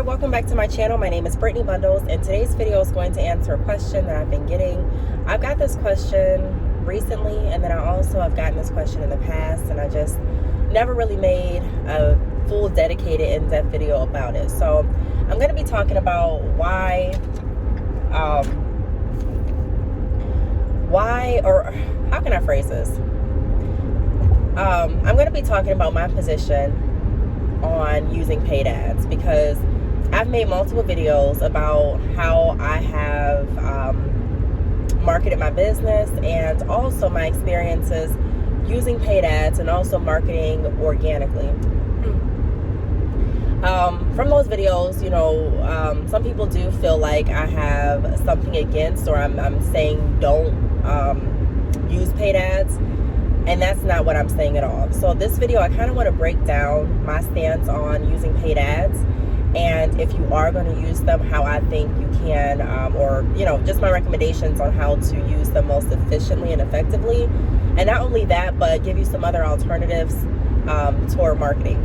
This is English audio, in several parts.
welcome back to my channel. My name is Brittney Bundles, and today's video is going to answer a question that I've been getting. I've got this question recently, and then I also have gotten this question in the past, and I just never really made a full dedicated in-depth video about it. So I'm going to be talking about why, or how can I phrase this? I'm going to be talking about my position on using paid ads, because I've made multiple videos about how I have marketed my business and also my experiences using paid ads and also marketing organically. From those videos, you know, some people do feel like I have something against, or I'm saying don't use paid ads. And that's not what I'm saying at all. So this video, I kind of want to break down my stance on using paid ads, and if you are going to use them, how I think you can, or, you know, just my recommendations on how to use them most efficiently and effectively. And not only that, but give you some other alternatives toward marketing.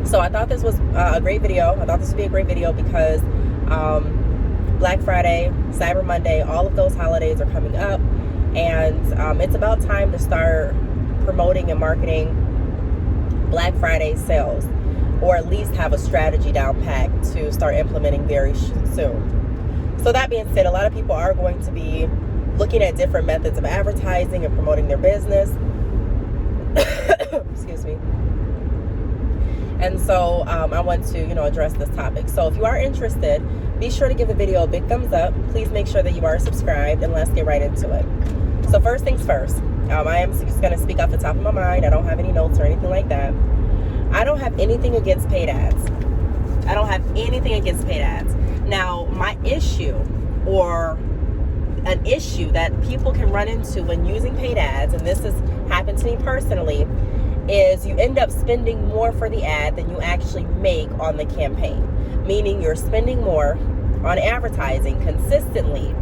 So I thought this was a great video. I thought this would be a great video because Black Friday, Cyber Monday, all of those holidays are coming up. And it's about time to start promoting and marketing Black Friday sales, or at least have a strategy down pat to start implementing very soon. So that being said, a lot of people are going to be looking at different methods of advertising and promoting their business. Excuse me. And so I want to, you know, address this topic. So if you are interested, be sure to give the video a big thumbs up. Please make sure that you are subscribed, and let's get right into it. So first things first, I am just going to speak off the top of my mind. I don't have any notes or anything like that. I don't have anything against paid ads. I don't have anything against paid ads. Now, my issue, or an issue that people can run into when using paid ads, and this has happened to me personally, is you end up spending more for the ad than you actually make on the campaign. Meaning you're spending more on advertising consistently,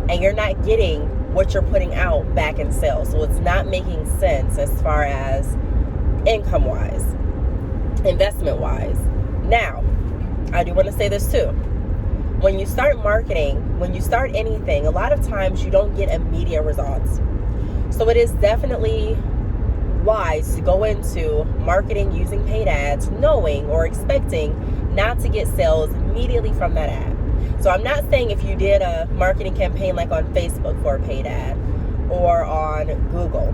and you're not getting what you're putting out back in sales. So it's not making sense as far as income-wise, investment-wise. Now, I do want to say this too. When you start marketing, when you start anything, a lot of times you don't get immediate results. So it is definitely wise to go into marketing using paid ads knowing or expecting not to get sales immediately from that ad. So I'm not saying if you did a marketing campaign like on Facebook for a paid ad or on Google.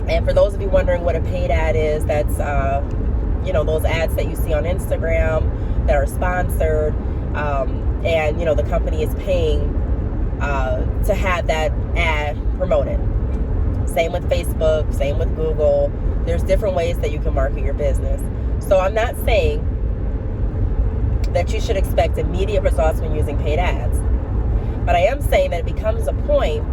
And for those of you wondering what a paid ad is, that's you know, those ads that you see on Instagram that are sponsored, and you know, the company is paying to have that ad promoted. Same with Facebook, same with Google. There's different ways that you can market your business. So I'm not saying that you should expect immediate results when using paid ads. But I am saying that it becomes a point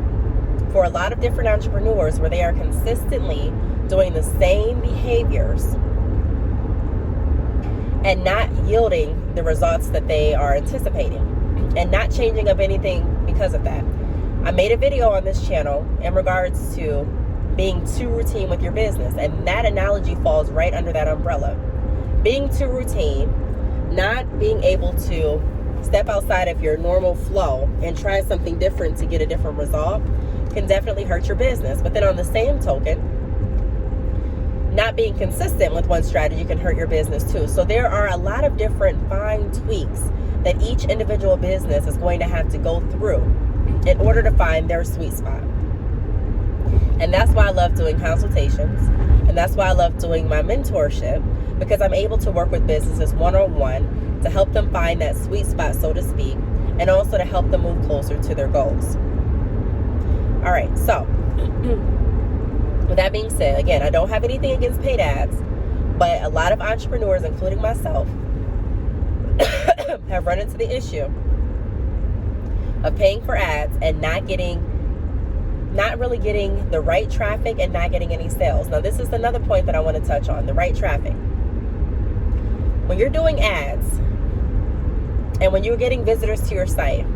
for a lot of different entrepreneurs where they are consistently doing the same behaviors and not yielding the results that they are anticipating, and not changing up anything because of that. I made a video on this channel in regards to being too routine with your business, and that analogy falls right under that umbrella. Being too routine, not being able to step outside of your normal flow and try something different to get a different result, can definitely hurt your business. But then on the same token, not being consistent with one strategy can hurt your business too. So there are a lot of different fine tweaks that each individual business is going to have to go through in order to find their sweet spot. And that's why I love doing consultations, and that's why I love doing my mentorship, because I'm able to work with businesses one-on-one to help them find that sweet spot, so to speak, and also to help them move closer to their goals. All right, so with that being said, again, I don't have anything against paid ads, but a lot of entrepreneurs, including myself, have run into the issue of paying for ads and not really getting the right traffic and not getting any sales. Now, this is another point that I want to touch on, the right traffic. When you're doing ads and when you're getting visitors to your site,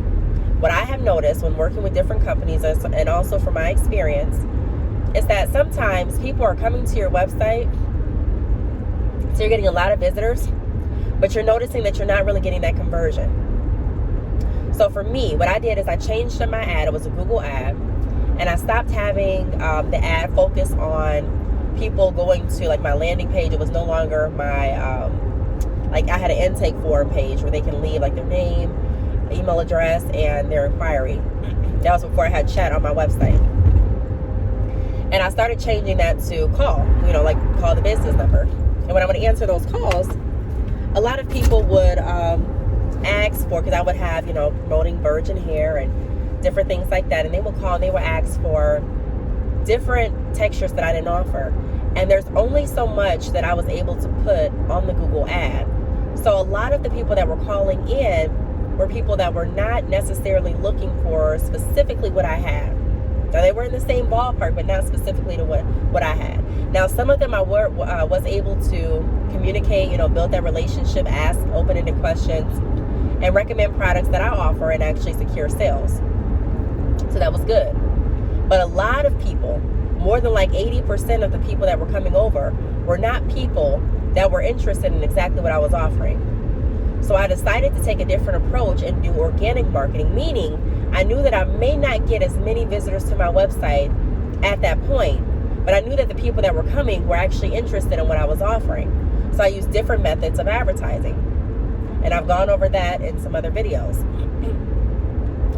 what I have noticed when working with different companies, and also from my experience, is that sometimes people are coming to your website, so you're getting a lot of visitors, but you're noticing that you're not really getting that conversion. So for me, what I did is I changed up my ad. It was a Google ad, and I stopped having the ad focus on people going to like my landing page. It was no longer my like I had an intake form page where they can leave like their name, email address, and their inquiry. That was before I had chat on my website. And I started changing that to call, like call the business number. And when I would answer those calls, a lot of people would ask for, because I would have, promoting virgin hair and different things like that. And they would call and they would ask for different textures that I didn't offer. And there's only so much that I was able to put on the Google ad. So a lot of the people that were calling in were people that were not necessarily looking for specifically what I had. Now, they were in the same ballpark, but not specifically to what I had. Now, some of them I was able to communicate, build that relationship, ask open-ended questions, and recommend products that I offer and actually secure sales. So that was good. But a lot of people, more than like 80% of the people that were coming over, were not people that were interested in exactly what I was offering. So I decided to take a different approach and do organic marketing, meaning I knew that I may not get as many visitors to my website at that point, but I knew that the people that were coming were actually interested in what I was offering. So I used different methods of advertising. And I've gone over that in some other videos.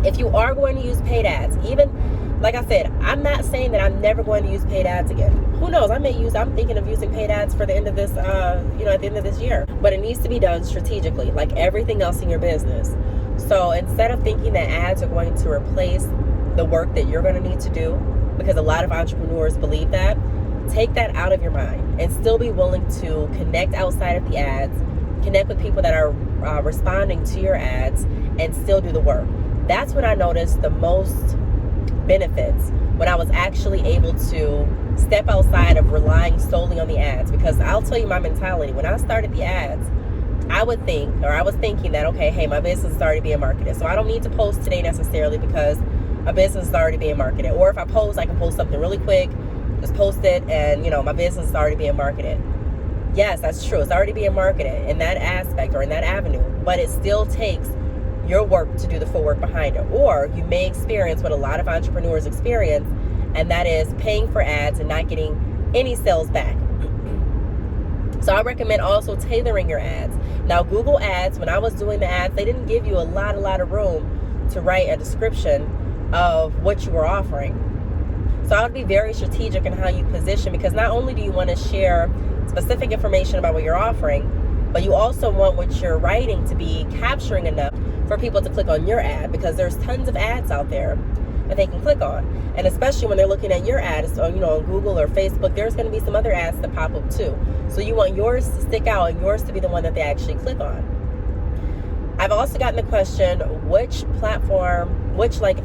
If you are going to use paid ads, even like I said, I'm not saying that I'm never going to use paid ads again. Who knows? I'm thinking of using paid ads for the end of this, at the end of this year. But it needs to be done strategically, like everything else in your business. So instead of thinking that ads are going to replace the work that you're going to need to do, because a lot of entrepreneurs believe that, take that out of your mind and still be willing to connect outside of the ads, connect with people that are responding to your ads, and still do the work. That's when I noticed the most benefits, when I was actually able to step outside of relying solely on the ads. Because I'll tell you my mentality, when I started the ads, I was thinking that, okay, hey, my business is already being marketed, so I don't need to post today necessarily because my business is already being marketed. Or if I post, I can post something really quick, just post it, and my business is already being marketed. Yes, that's true. It's already being marketed in that aspect or in that avenue, but it still takes your work to do the full work behind it. Or you may experience what a lot of entrepreneurs experience, and that is paying for ads and not getting any sales back. So I recommend also tailoring your ads. Now, Google Ads, when I was doing the ads, they didn't give you a lot of room to write a description of what you were offering. So I would be very strategic in how you position, because not only do you want to share specific information about what you're offering, but you also want what you're writing to be capturing enough for people to click on your ad, because there's tons of ads out there that they can click on. And especially when they're looking at your ads on Google or Facebook, there's going to be some other ads that pop up too. So you want yours to stick out and yours to be the one that they actually click on. I've also gotten the question, which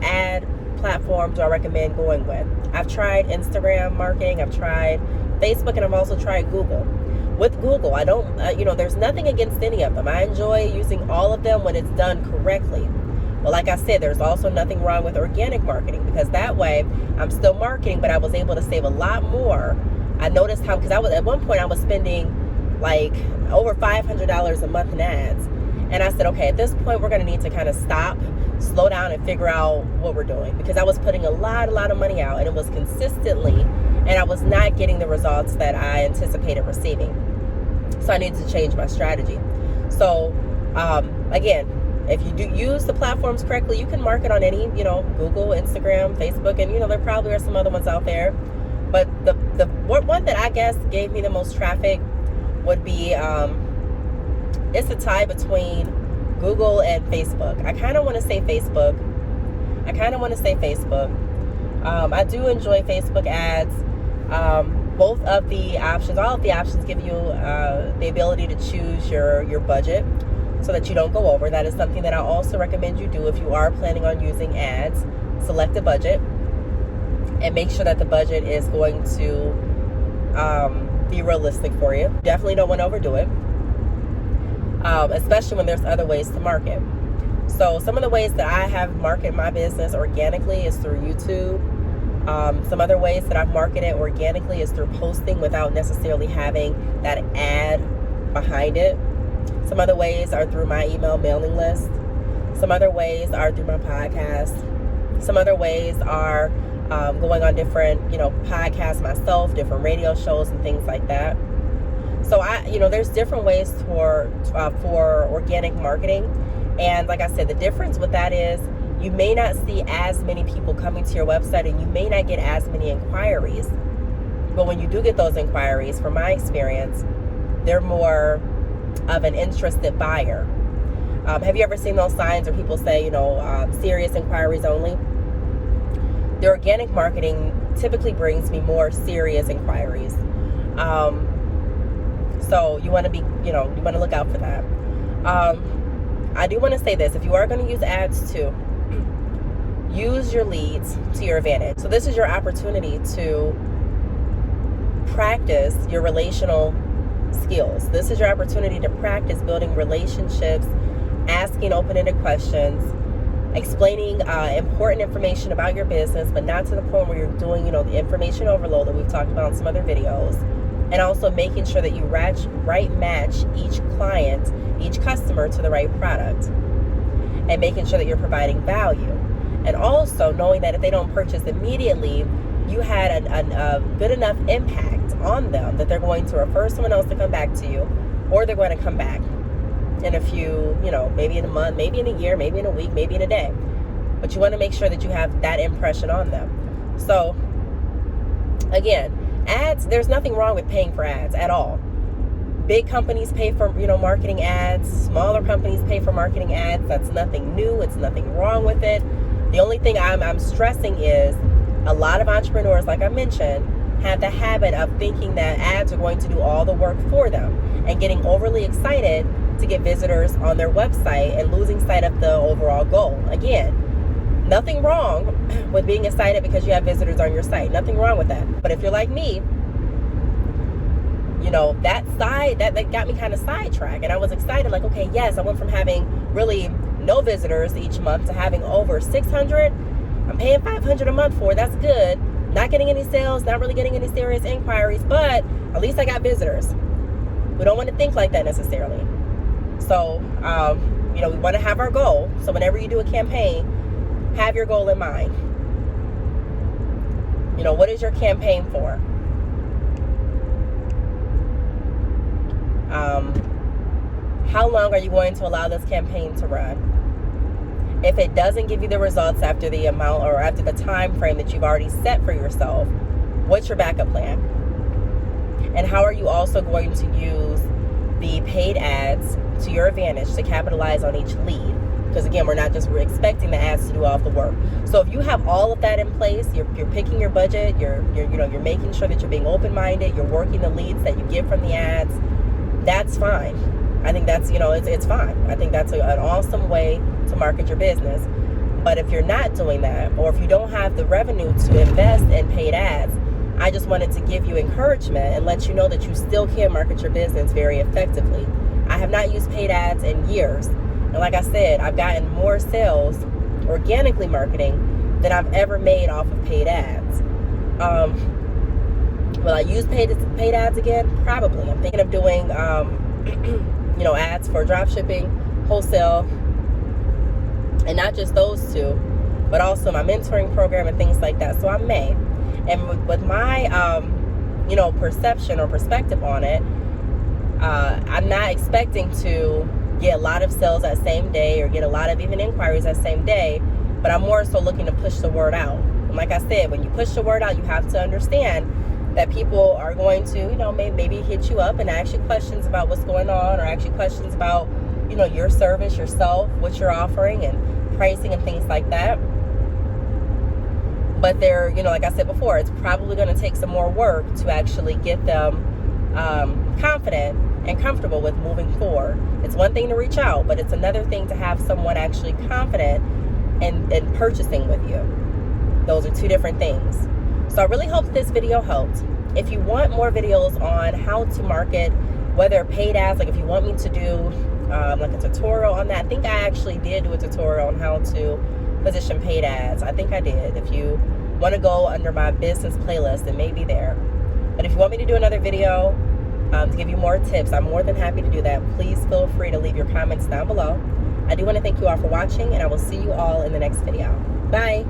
ad platform do I recommend going with? I've tried Instagram marketing, I've tried Facebook, and I've also tried Google. With Google, I don't, there's nothing against any of them. I enjoy using all of them when it's done correctly. But like I said, there's also nothing wrong with organic marketing, because that way I'm still marketing, but I was able to save a lot more. I noticed how, because at one point I was spending like over $500 a month in ads. And I said, okay, at this point we're going to need to kind of stop, slow down, and figure out what we're doing, because I was putting a lot of money out, and it was consistently, and I was not getting the results that I anticipated receiving. So I needed to change my strategy. So again, if you do use the platforms correctly, you can market on any, Google, Instagram, Facebook, and there probably are some other ones out there. But the one that I guess gave me the most traffic would be, it's a tie between Google and Facebook. I kind of want to say Facebook. I do enjoy Facebook ads. Both of the options, all of the options give you the ability to choose your budget so that you don't go over. That is something that I also recommend you do if you are planning on using ads. Select a budget and make sure that the budget is going to be realistic for you. Definitely don't want to overdo it, especially when there's other ways to market. So some of the ways that I have marketed my business organically is through YouTube. Some other ways that I've marketed organically is through posting without necessarily having that ad behind it. Some other ways are through my email mailing list. Some other ways are through my podcast. Some other ways are going on different, podcasts myself, different radio shows and things like that. So there's different ways for organic marketing. And like I said, the difference with that is you may not see as many people coming to your website and you may not get as many inquiries. But when you do get those inquiries, from my experience, they're more of an interested buyer. Have you ever seen those signs where people say, serious inquiries only? The organic marketing typically brings me more serious inquiries. So you want to be, you want to look out for that. I do want to say this: if you are going to use ads too, use your leads to your advantage. So this is your opportunity to practice your relational skills. This is your opportunity to practice building relationships, asking open-ended questions, explaining important information about your business, but not to the point where you're doing, the information overload that we've talked about in some other videos. And also making sure that you right match each client, each customer to the right product. And making sure that you're providing value. And also knowing that if they don't purchase immediately, you had a good enough impact on them that they're going to refer someone else to come back to you, or they're going to come back in a few, maybe in a month, maybe in a year, maybe in a week, maybe in a day. But you want to make sure that you have that impression on them. So again, ads, there's nothing wrong with paying for ads at all. Big companies pay for, marketing ads. Smaller companies pay for marketing ads. That's nothing new. It's nothing wrong with it. The only thing I'm stressing is a lot of entrepreneurs, like I mentioned, have the habit of thinking that ads are going to do all the work for them and getting overly excited to get visitors on their website and losing sight of the overall goal. Again, nothing wrong with being excited because you have visitors on your site. Nothing wrong with that. But if you're like me, that got me kind of sidetracked. And I was excited, like, okay, yes, I went from having really no visitors each month to having over 600. I'm paying $500 a month for it. That's good. Not getting any sales, not really getting any serious inquiries, but at least I got visitors. We don't want to think like that necessarily. So, we want to have our goal. So whenever you do a campaign, have your goal in mind. What is your campaign for? How long are you going to allow this campaign to run? If it doesn't give you the results after the amount or after the time frame that you've already set for yourself, what's your backup plan? And how are you also going to use the paid ads to your advantage to capitalize on each lead? Because again, we're expecting the ads to do all the work. So if you have all of that in place, you're picking your budget, you're making sure that you're being open-minded, you're working the leads that you get from the ads, that's fine. I think that's, it's fine. I think that's an awesome way to market your business. But if you're not doing that, or if you don't have the revenue to invest in paid ads, I just wanted to give you encouragement and let you know that you still can market your business very effectively. I have not used paid ads in years. And like I said, I've gotten more sales organically marketing than I've ever made off of paid ads. Will I use paid ads again? Probably. I'm thinking of doing, ads for drop shipping, wholesale, and not just those two, but also my mentoring program and things like that. So I may. And with my, perception or perspective on it, I'm not expecting to get a lot of sales that same day or get a lot of even inquiries that same day, but I'm more so looking to push the word out. And like I said, when you push the word out, you have to understand that people are going to, maybe hit you up and ask you questions about what's going on, or ask you questions about, your service, yourself, what you're offering and pricing and things like that. But they're, like I said before, it's probably going to take some more work to actually get them confident and comfortable with moving forward. It's one thing to reach out, but it's another thing to have someone actually confident in purchasing with you. Those are two different things. So I really hope this video helped. If you want more videos on how to market, whether paid ads, like if you want me to do like a tutorial on that, I think I actually did do a tutorial on how to position paid ads. I think I did. If you want to go under my business playlist, it may be there. But if you want me to do another video, to give you more tips. I'm more than happy to do that. Please feel free to leave your comments down below. I do want to thank you all for watching, and I will see you all in the next video. Bye.